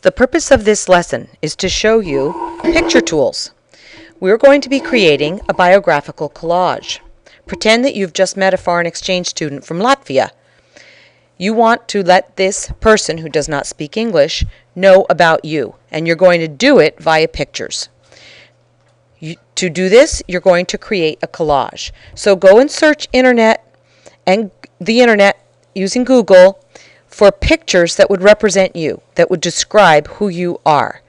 The purpose of this lesson is to show you picture tools. We're going to be creating a biographical collage. Pretend that you've just met a foreign exchange student from Latvia. You want to let this person who does not speak English know about you, and you're going to do it via pictures. To do this, you're going to create a collage. So go and search the internet using Google for pictures that would represent you, that would describe who you are.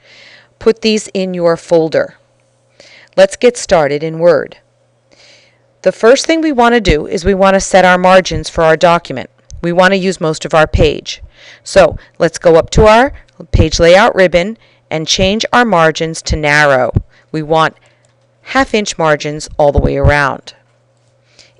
Put these in your folder. Let's get started in Word. The first thing we want to do is we want to set our margins for our document. We want to use most of our page. So let's go up to our page layout ribbon and change our margins to narrow. We want half-inch margins all the way around.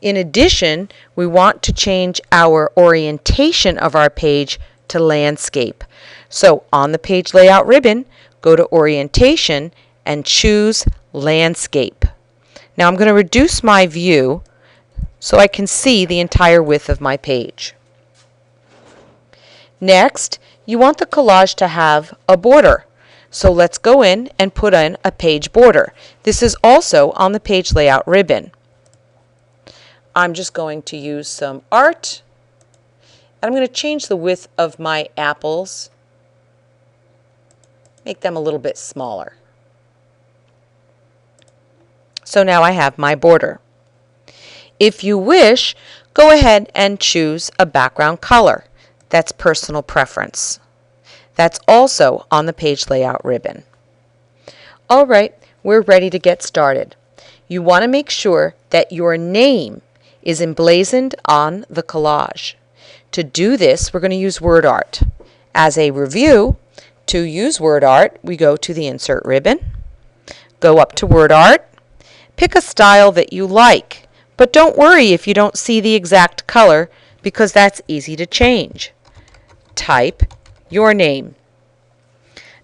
In addition, we want to change our orientation of our page to landscape. So on the page layout ribbon, go to orientation and choose landscape. Now I'm going to reduce my view so I can see the entire width of my page. Next, you want the collage to have a border. So let's go in and put in a page border. This is also on the page layout ribbon. I'm just going to use some art, and I'm going to change the width of my apples, make them a little bit smaller. So now I have my border. If you wish, go ahead and choose a background color. That's personal preference. That's also on the page layout ribbon. All right, we're ready to get started. You want to make sure that your name is emblazoned on the collage. To do this, we're going to use word art. As a review, to use word art, we go to the Insert ribbon, go up to Word Art, pick a style that you like, but don't worry if you don't see the exact color because that's easy to change. Type your name.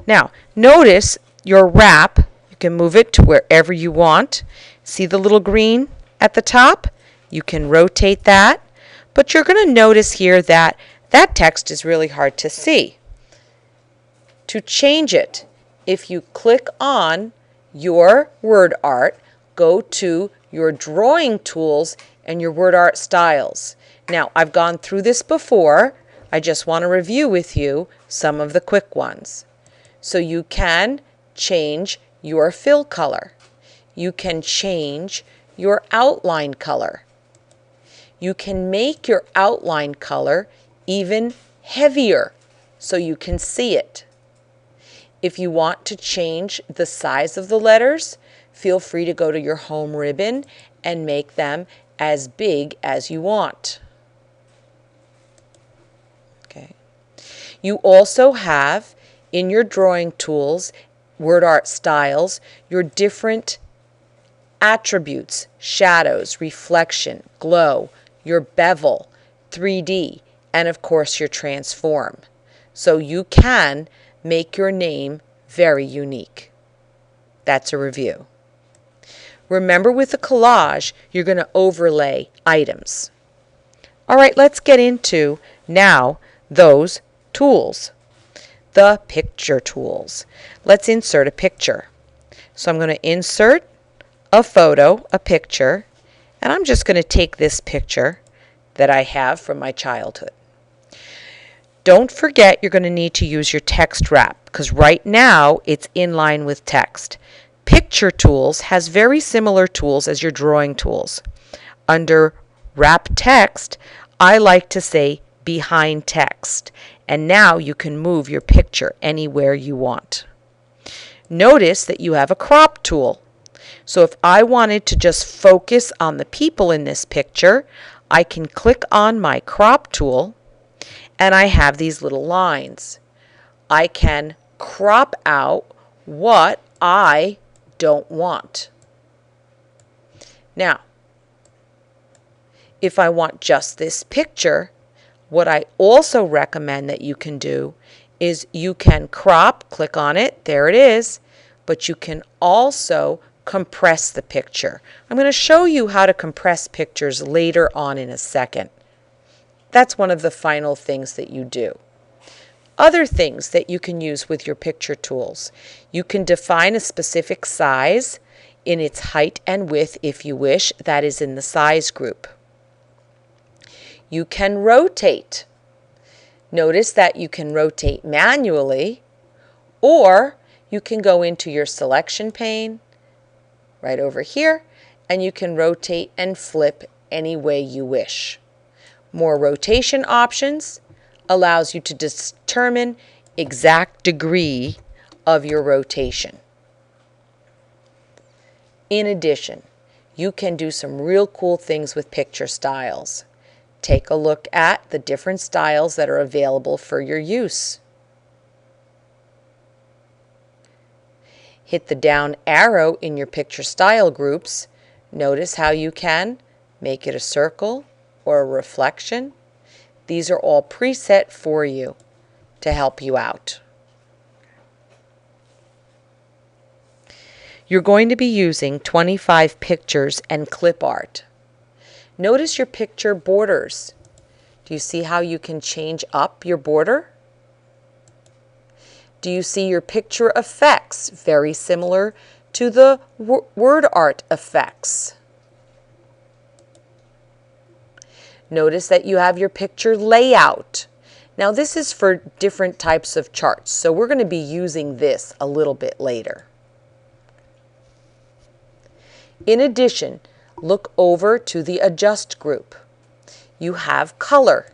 Now, notice your wrap. You can move it to wherever you want. See the little green at the top? You can rotate that, but you're going to notice here that that text is really hard to see. To change it, if you click on your word art, go to your drawing tools and your word art styles. Now, I've gone through this before. I just want to review with you some of the quick ones. So you can change your fill color. You can change your outline color. You can make your outline color even heavier so you can see it. If you want to change the size of the letters, feel free to go to your home ribbon and make them as big as you want. Okay. You also have in your drawing tools, word art styles, your different attributes, shadows, reflection, glow, your bevel, 3D, and of course your transform. So you can make your name very unique. That's a review. Remember, with the collage, you're going to overlay items. All right, let's get into now those tools. The picture tools. Let's insert a picture. So I'm going to insert a photo, a picture, and I'm just going to take this picture that I have from my childhood. Don't forget you're going to need to use your text wrap because right now it's in line with text. Picture tools has very similar tools as your drawing tools. Under wrap text, I like to say behind text, and now you can move your picture anywhere you want. Notice that you have a crop tool. So if I wanted to just focus on the people in this picture, I can click on my crop tool and I have these little lines. I can crop out what I don't want. Now, if I want just this picture, what I also recommend that you can do is you can crop, click on it, there it is, but you can also compress the picture. I'm going to show you how to compress pictures later on in a second. That's one of the final things that you do. Other things that you can use with your picture tools. You can define a specific size in its height and width if you wish. That is in the size group. You can rotate. Notice that you can rotate manually, or you can go into your selection pane right over here, and you can rotate and flip any way you wish. More rotation options allows you to determine exact degree of your rotation. In addition, you can do some real cool things with picture styles. Take a look at the different styles that are available for your use. Hit the down arrow in your picture style groups. Notice how you can make it a circle or a reflection. These are all preset for you to help you out. You're going to be using 25 pictures and clip art. Notice your picture borders. Do you see how you can change up your border? Do you see your picture effects? Very similar to the word art effects. Notice that you have your picture layout. Now this is for different types of charts, so we're going to be using this a little bit later. In addition, look over to the Adjust group. You have color,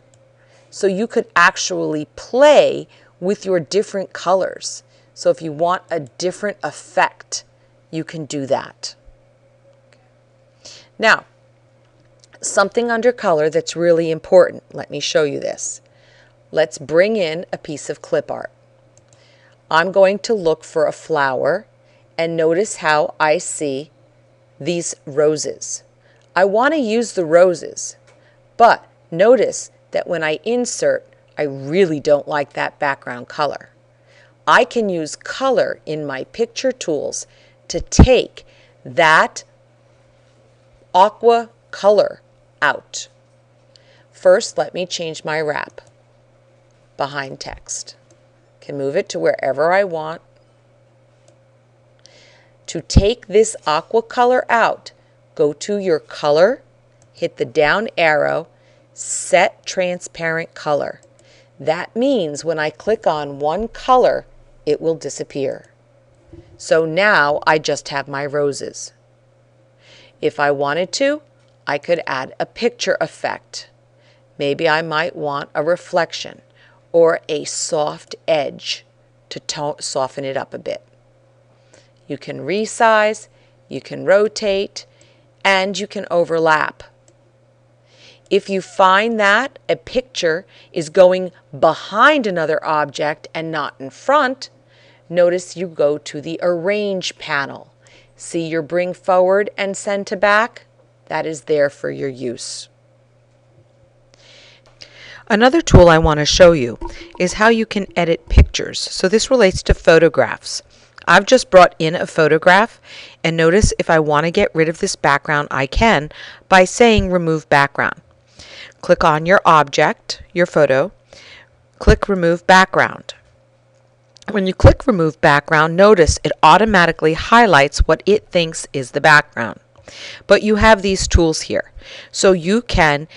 so you could actually play with your different colors. So if you want a different effect, you can do that. Now, something under color that's really important. Let me show you this. Let's bring in a piece of clip art. I'm going to look for a flower, and notice how I see these roses. I want to use the roses, but notice that when I insert, I really don't like that background color. I can use color in my picture tools to take that aqua color out. First, let me change my wrap behind text. Can move it to wherever I want. To take this aqua color out, go to your color, hit the down arrow, set transparent color. That means when I click on one color, it will disappear. So now I just have my roses. If I wanted to, I could add a picture effect. Maybe I might want a reflection or a soft edge to soften it up a bit. You can resize, you can rotate, and you can overlap. If you find that a picture is going behind another object and not in front, notice you go to the Arrange panel. See your bring forward and send to back? That is there for your use. Another tool I want to show you is how you can edit pictures. So this relates to photographs. I've just brought in a photograph, and notice if I want to get rid of this background, I can by saying Remove Background. Click on your object, your photo, click Remove Background. When you click Remove Background, notice it automatically highlights what it thinks is the background. But you have these tools here, so you can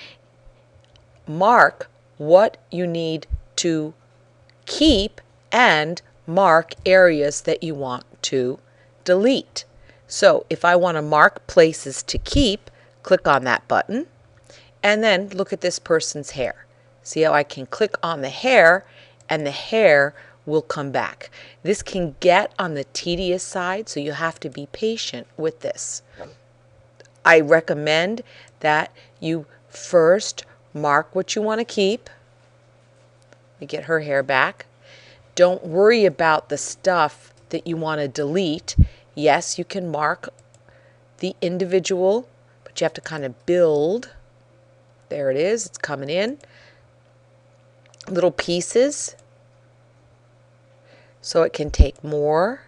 mark what you need to keep and mark areas that you want to delete. So if I want to mark places to keep, click on that button, and then look at this person's hair. See how I can click on the hair and the hair will come back. This can get on the tedious side, so you have to be patient with this. I recommend that you first mark what you want to keep. Let me get her hair back. Don't worry about the stuff that you want to delete. Yes, you can mark the individual, but you have to kind of build. There it is, it's coming in. Little pieces, so it can take more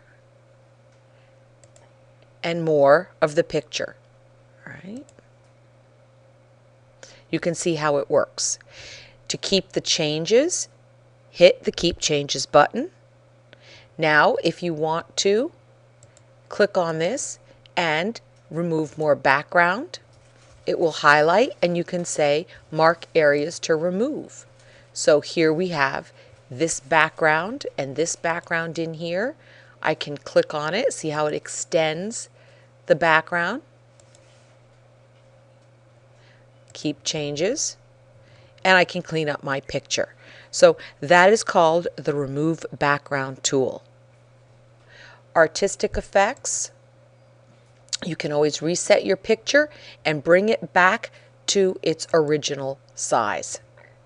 and more of the picture. All right. You can see how it works. To keep the changes, hit the Keep Changes button. Now, if you want to, click on this and remove more background. It will highlight and you can say mark areas to remove. So here we have this background and this background in here. I can click on it, see how it extends the background. Keep Changes, and I can clean up my picture. So that is called the Remove Background tool. Artistic effects. You can always reset your picture and bring it back to its original size.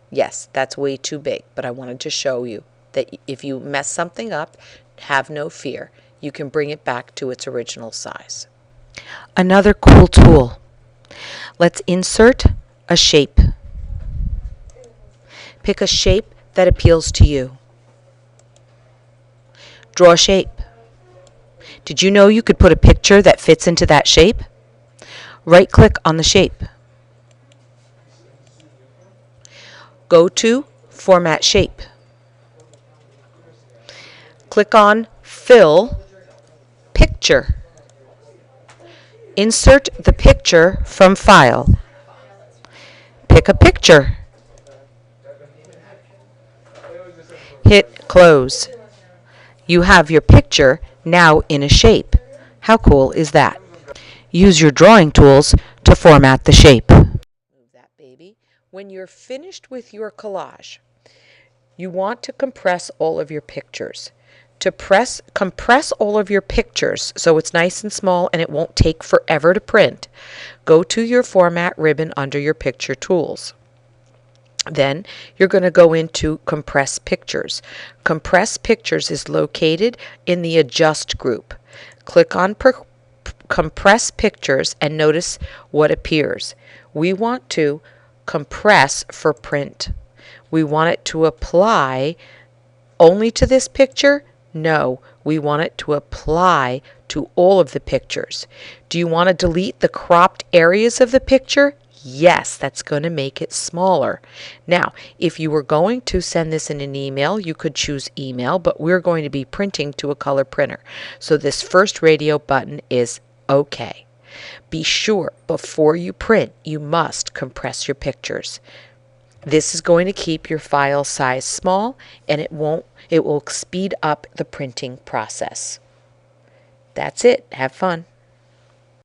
Yes, that's way too big, but I wanted to show you that if you mess something up, have no fear. You can bring it back to its original size. Another cool tool. Let's insert a shape. Pick a shape that appeals to you. Draw a shape. Did you know you could put a picture that fits into that shape? Right-click on the shape. Go to Format Shape. Click on Fill Picture. Insert the picture from File. Pick a picture. Hit Close. You have your picture now in a shape. How cool is that? Use your drawing tools to format the shape. Move that baby. When you're finished with your collage, you want to compress all of your pictures. To compress all of your pictures so it's nice and small and it won't take forever to print, go to your Format ribbon under your Picture Tools. Then you're going to go into Compress Pictures. Compress Pictures is located in the Adjust group. Click on Compress Pictures and notice what appears. We want to compress for print. We want it to apply only to this picture? No, we want it to apply to all of the pictures. Do you want to delete the cropped areas of the picture? Yes, that's going to make it smaller. Now, if you were going to send this in an email, you could choose email, but we're going to be printing to a color printer. So this first radio button is OK. Be sure before you print, you must compress your pictures. This is going to keep your file size small and it will speed up the printing process. That's it. Have fun.